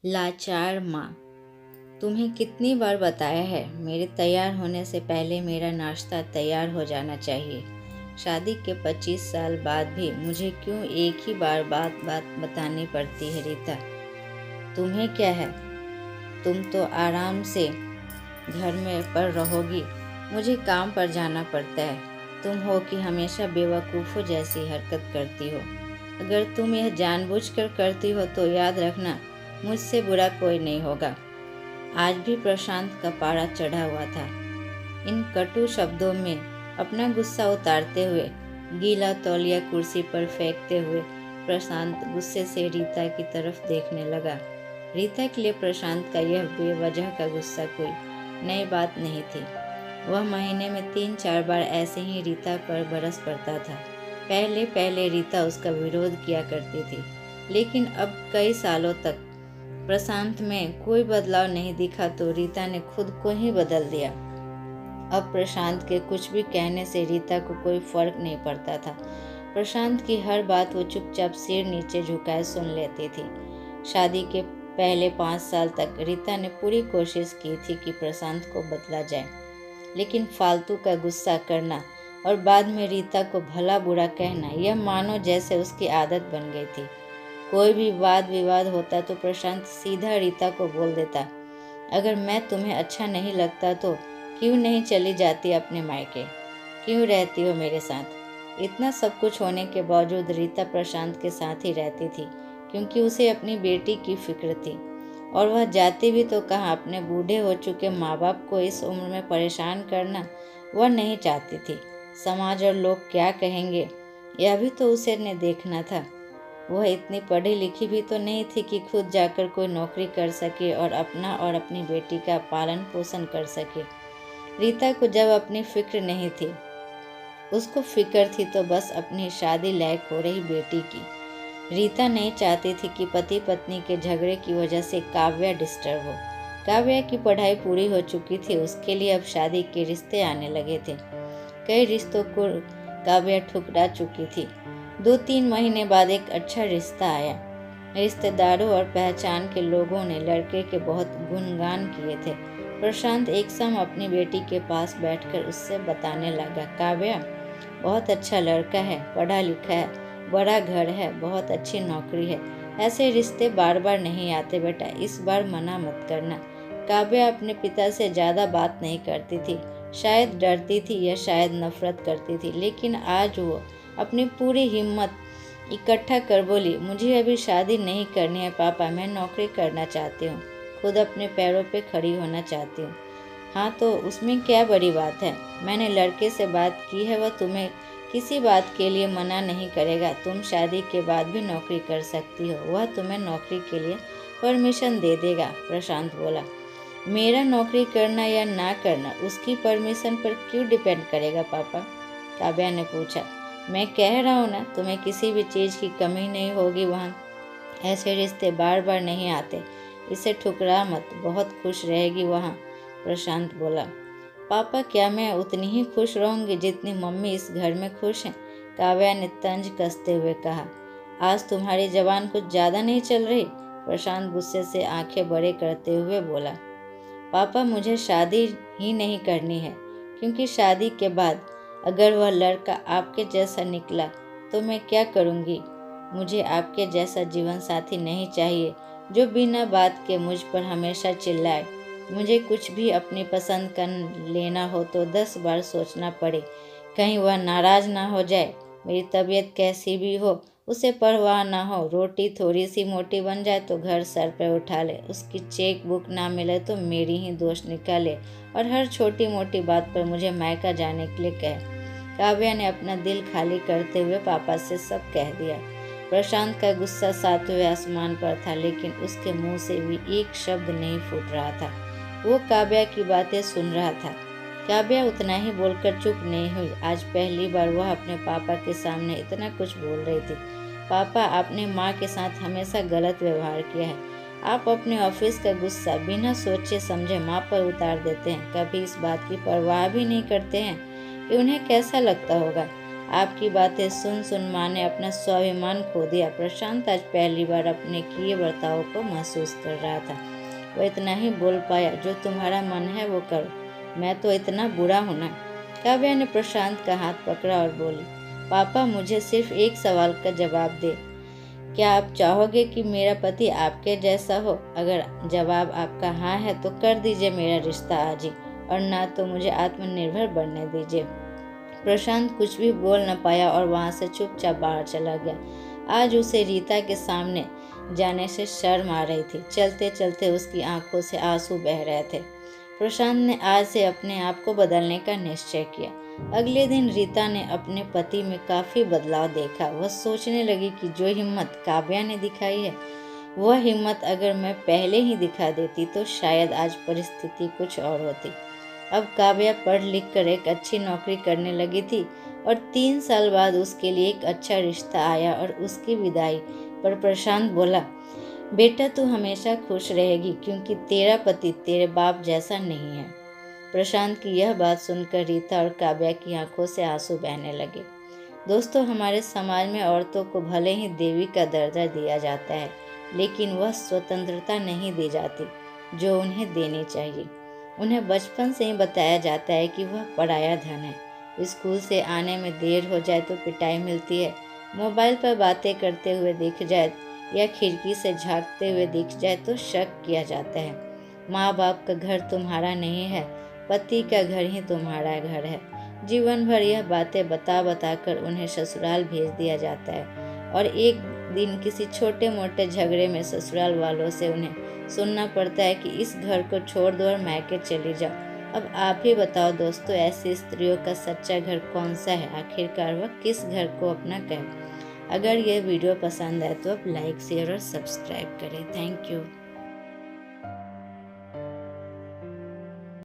लाचार माँ। तुम्हें कितनी बार बताया है मेरे तैयार होने से पहले मेरा नाश्ता तैयार हो जाना चाहिए। शादी के 25 साल बाद भी मुझे क्यों एक ही बार बात बात बतानी पड़ती है रीता। तुम्हें क्या है, तुम तो आराम से घर में पर रहोगी, मुझे काम पर जाना पड़ता है। तुम हो कि हमेशा बेवकूफ़ों जैसी हरकत करती हो। अगर तुम यह जानबूझकर करती हो तो याद रखना, मुझसे बुरा कोई नहीं होगा। आज भी प्रशांत का पारा चढ़ा हुआ था। इन कटु शब्दों में अपना गुस्सा उतारते हुए, गीला तौलिया कुर्सी पर फेंकते हुए प्रशांत गुस्से से रीता की तरफ देखने लगा। रीता के लिए प्रशांत का यह बेवजह का गुस्सा कोई नई बात नहीं थी। वह महीने में 3-4 बार ऐसे ही रीता पर बरस पड़ता था। पहले पहले रीता उसका विरोध किया करती थी, लेकिन अब कई सालों तक प्रशांत में कोई बदलाव नहीं दिखा तो रीता ने खुद को ही बदल दिया। अब प्रशांत के कुछ भी कहने से रीता को कोई फर्क नहीं पड़ता था। प्रशांत की हर बात वो चुपचाप सिर नीचे झुकाए सुन लेती थी। शादी के पहले 5 साल तक रीता ने पूरी कोशिश की थी कि प्रशांत को बदला जाए, लेकिन फालतू का गुस्सा करना और बाद में रीता को भला बुरा कहना, यह मानो जैसे उसकी आदत बन गई थी। कोई भी वाद विवाद होता तो प्रशांत सीधा रीता को बोल देता, अगर मैं तुम्हें अच्छा नहीं लगता तो क्यों नहीं चली जाती अपने मायके, क्यों रहती हो मेरे साथ। इतना सब कुछ होने के बावजूद रीता प्रशांत के साथ ही रहती थी, क्योंकि उसे अपनी बेटी की फिक्र थी। और वह जाती भी तो कहाँ, अपने बूढ़े हो चुके माँ बाप को इस उम्र में परेशान करना वह नहीं चाहती थी। समाज और लोग क्या कहेंगे, यह भी तो उसे ने देखना था। वह इतनी पढ़ी लिखी भी तो नहीं थी कि खुद जाकर कोई नौकरी कर सके और अपना और अपनी बेटी का पालन पोषण कर सके। रीता को जब अपनी फिक्र नहीं थी, उसको फिक्र थी तो बस अपनी शादी लायक हो रही बेटी की। रीता नहीं चाहती थी कि पति पत्नी के झगड़े की वजह से काव्या डिस्टर्ब हो। काव्या की पढ़ाई पूरी हो चुकी थी, उसके लिए अब शादी के रिश्ते आने लगे थे। कई रिश्तों को काव्या ठुकरा चुकी थी। 2-3 महीने बाद एक अच्छा रिश्ता आया। रिश्तेदारों और पहचान के लोगों ने लड़के के बहुत गुणगान किए थे। प्रशांत एक शाम अपनी बेटी के पास बैठकर उससे बताने लगा, काव्या बहुत अच्छा लड़का है, पढ़ा लिखा है, बड़ा घर है, बहुत अच्छी नौकरी है। ऐसे रिश्ते बार बार नहीं आते बेटा, इस बार मना मत करना। काव्या अपने पिता से ज़्यादा बात नहीं करती थी, शायद डरती थी या शायद नफरत करती थी, लेकिन आज वो अपनी पूरी हिम्मत इकट्ठा कर बोली, मुझे अभी शादी नहीं करनी है पापा, मैं नौकरी करना चाहती हूँ, खुद अपने पैरों पे खड़ी होना चाहती हूँ। हाँ तो उसमें क्या बड़ी बात है, मैंने लड़के से बात की है, वह तुम्हें किसी बात के लिए मना नहीं करेगा। तुम शादी के बाद भी नौकरी कर सकती हो, वह तुम्हें नौकरी के लिए परमिशन दे देगा। प्रशांत बोला, मेरा नौकरी करना या ना करना उसकी परमिशन पर क्यों डिपेंड करेगा पापा। काव्या ने पूछा, मैं कह रहा हूँ ना, तुम्हें किसी भी चीज़ की कमी नहीं होगी वहाँ। ऐसे रिश्ते बार बार नहीं आते, इसे ठुकरा मत, बहुत खुश रहेगी वहाँ। प्रशांत बोला, पापा क्या मैं उतनी ही खुश रहूँगी जितनी मम्मी इस घर में खुश हैं। काव्या ने तंज कसते हुए कहा, आज तुम्हारी जबान कुछ ज़्यादा नहीं चल रही। प्रशांत गुस्से से आंखें बड़े करते हुए बोला, पापा मुझे शादी ही नहीं करनी है, क्योंकि शादी के बाद अगर वह लड़का आपके जैसा निकला तो मैं क्या करूँगी। मुझे आपके जैसा जीवन साथी नहीं चाहिए जो बिना बात के मुझ पर हमेशा चिल्लाए। मुझे कुछ भी अपनी पसंद कर लेना हो तो 10 बार सोचना पड़े, कहीं वह नाराज़ ना हो जाए। मेरी तबीयत कैसी भी हो उसे परवाह ना हो, रोटी थोड़ी सी मोटी बन जाए तो घर सर पर उठा ले, उसकी चेक बुक ना मिले तो मेरी ही दोष निकाले और हर छोटी मोटी बात पर मुझे मायका जाने के लिए कहे। काव्या ने अपना दिल खाली करते हुए पापा से सब कह दिया। प्रशांत का गुस्सा 7वें आसमान पर था, लेकिन उसके मुंह से भी एक शब्द नहीं फूट रहा था। वो काव्या की बातें सुन रहा था। काव्या उतना ही बोलकर चुप नहीं हुई। आज पहली बार वह अपने पापा के सामने इतना कुछ बोल रही थी। पापा, आपने माँ के साथ हमेशा गलत व्यवहार किया है। आप अपने ऑफिस का गुस्सा बिना सोचे समझे माँ पर उतार देते हैं, कभी इस बात की परवाह भी नहीं करते हैं कि उन्हें कैसा लगता होगा। आपकी बातें सुन सुन माँ ने अपना स्वाभिमान खो दिया। प्रशांत आज पहली बार अपने किए बर्ताव को महसूस कर रहा था। वो इतना ही बोल पाया, जो तुम्हारा मन है वो करो, मैं तो इतना बुरा हूं ना। काव्या ने प्रशांत का हाथ पकड़ा और बोली, पापा मुझे सिर्फ एक सवाल का जवाब दे। क्या आप चाहोगे कि मेरा पति आपके जैसा हो? अगर जवाब आपका हाँ है तो कर दीजिए मेरा रिश्ता आज ही, और ना तो मुझे आत्मनिर्भर बनने दीजिए। प्रशांत कुछ भी बोल न पाया और वहां से चुपचाप बाहर चला गया। आज उसे रीता के सामने जाने से शर्म आ रही थी। चलते चलते उसकी आंखों से आंसू बह रहे थे। प्रशांत ने आज से अपने आप को बदलने का निश्चय किया। अगले दिन रीता ने अपने पति में काफी बदलाव देखा। वह सोचने लगी कि जो हिम्मत काव्या ने दिखाई है, वह हिम्मत अगर मैं पहले ही दिखा देती तो शायद आज परिस्थिति कुछ और होती। अब काव्या पढ़ लिख कर एक अच्छी नौकरी करने लगी थी और 3 साल बाद उसके लिए एक अच्छा रिश्ता आया और उसकी विदाई पर प्रशांत बोला, बेटा तू हमेशा खुश रहेगी क्योंकि तेरा पति तेरे बाप जैसा नहीं है। प्रशांत की यह बात सुनकर रीता और काव्या की आंखों से आंसू बहने लगे। दोस्तों, हमारे समाज में औरतों को भले ही देवी का दर्जा दिया जाता है, लेकिन वह स्वतंत्रता नहीं दी जाती जो उन्हें देनी चाहिए। उन्हें बचपन से ही बताया जाता है कि वह पराया धन है। स्कूल से आने में देर हो जाए तो पिटाई मिलती है, मोबाइल पर बातें करते हुए दिख जाए या खिड़की से झांकते हुए दिख जाए तो शक किया जाता है। माँ बाप का घर तुम्हारा नहीं है, पति का घर ही तुम्हारा घर है। जीवन भर यह बातें बता बता कर उन्हें ससुराल भेज दिया जाता है और एक दिन किसी छोटे मोटे झगड़े में ससुराल वालों से उन्हें सुनना पड़ता है कि इस घर को छोड़ दो और मायके चली जाओ। अब आप ही बताओ दोस्तों, ऐसी स्त्रियों का सच्चा घर कौन सा है? आखिरकार वह किस घर को अपना कहे? अगर यह वीडियो पसंद आए तो आप लाइक, शेयर और सब्सक्राइब करें। Thank you.